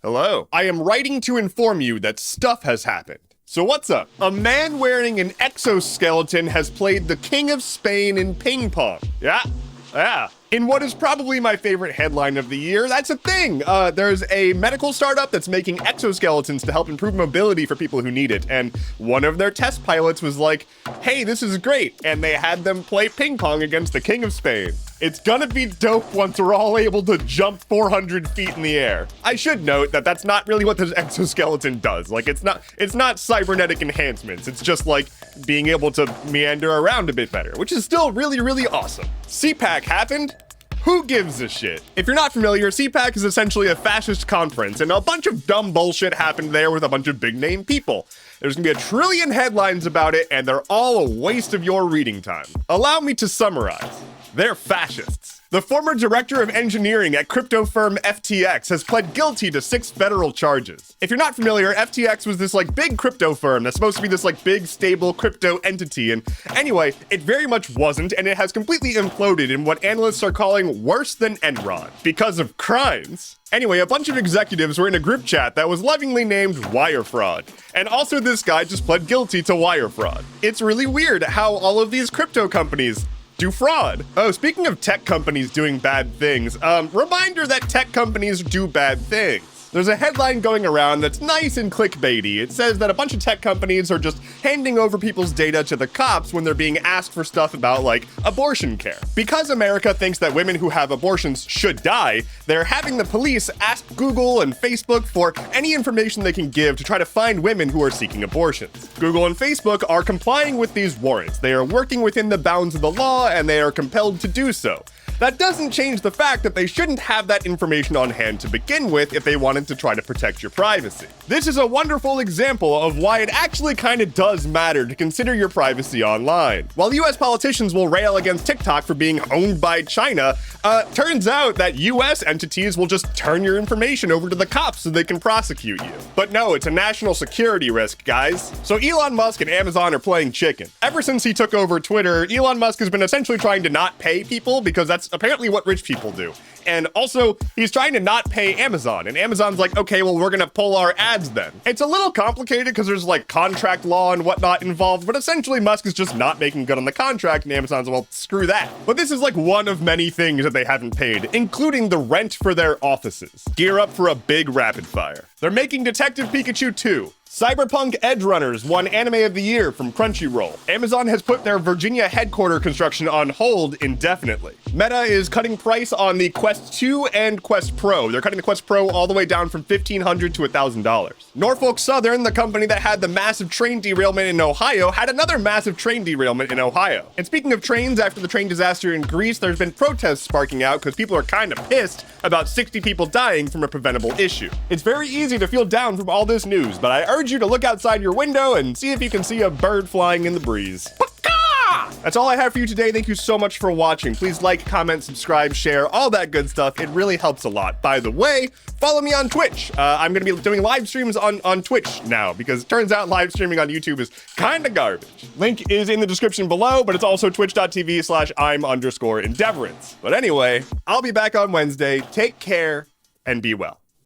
Hello. I am writing to inform you that stuff has happened. So what's up? A man wearing an exoskeleton has played the King of Spain in ping pong. Yeah. In what is probably my favorite headline of the year, that's a thing. There's a medical startup that's making exoskeletons to help improve mobility for people who need it. And one of their test pilots was like, hey, this is great. And they had them play ping pong against the King of Spain. It's gonna be dope once we're all able to jump 400 feet in the air. I should note that that's not really what this exoskeleton does. Like, it's not cybernetic enhancements. It's just like being able to meander around a bit better, which is still really, really awesome. CPAC happened. Who gives a shit? If you're not familiar, CPAC is essentially a fascist conference, and a bunch of dumb bullshit happened there with a bunch of big name people. There's gonna be a trillion headlines about it, and they're all a waste of your reading time. Allow me to summarize. They're fascists. The former director of engineering at crypto firm FTX has pled guilty to 6 federal charges. If you're not familiar, FTX was this big crypto firm that's supposed to be this big stable crypto entity, and anyway, it very much wasn't, and it has completely imploded in what analysts are calling worse than Enron because of crimes. Anyway, a bunch of executives were in a group chat that was lovingly named Wire Fraud. And also this guy just pled guilty to wire fraud. It's really weird how all of these crypto companies do fraud. Oh, speaking of tech companies doing bad things, reminder that tech companies do bad things. There's a headline going around that's nice and clickbaity. It says that a bunch of tech companies are just handing over people's data to the cops when they're being asked for stuff about, abortion care. Because America thinks that women who have abortions should die, they're having the police ask Google and Facebook for any information they can give to try to find women who are seeking abortions. Google and Facebook are complying with these warrants. They are working within the bounds of the law, and they are compelled to do so. That doesn't change the fact that they shouldn't have that information on hand to begin with if they wanted to try to protect your privacy. This is a wonderful example of why it actually kind of does matter to consider your privacy online. While US politicians will rail against TikTok for being owned by China, turns out that US entities will just turn your information over to the cops so they can prosecute you. But no, it's a national security risk, guys. So Elon Musk and Amazon are playing chicken. Ever since he took over Twitter, Elon Musk has been essentially trying to not pay people because that's apparently what rich people do. And also, he's trying to not pay Amazon. And Amazon's like, okay, well, we're gonna pull our ads then. It's a little complicated because there's contract law and whatnot involved, but essentially Musk is just not making good on the contract and Amazon's, well, screw that. But this is one of many things that they haven't paid, including the rent for their offices. Gear up for a big rapid fire. They're making Detective Pikachu 2. Cyberpunk Edge Runners won Anime of the Year from Crunchyroll. Amazon has put their Virginia headquarter construction on hold indefinitely. Meta is cutting price on the Quest 2 and Quest Pro. They're cutting the Quest Pro all the way down from $1,500 to $1,000. Norfolk Southern, the company that had the massive train derailment in Ohio, had another massive train derailment in Ohio. And speaking of trains, after the train disaster in Greece, there's been protests sparking out because people are kind of pissed about 60 people dying from a preventable issue. It's very easy to feel down from all this news, but I urge you to look outside your window and see if you can see a bird flying in the breeze. That's all I have for you today. Thank you so much for watching. Please like, comment, subscribe, share, all that good stuff. It really helps a lot. By the way, follow me on Twitch. I'm going to be doing live streams on Twitch now because it turns out live streaming on YouTube is kind of garbage. Link is in the description below, but it's also twitch.tv/I'm_Endeavorance. But anyway, I'll be back on Wednesday. Take care and be well.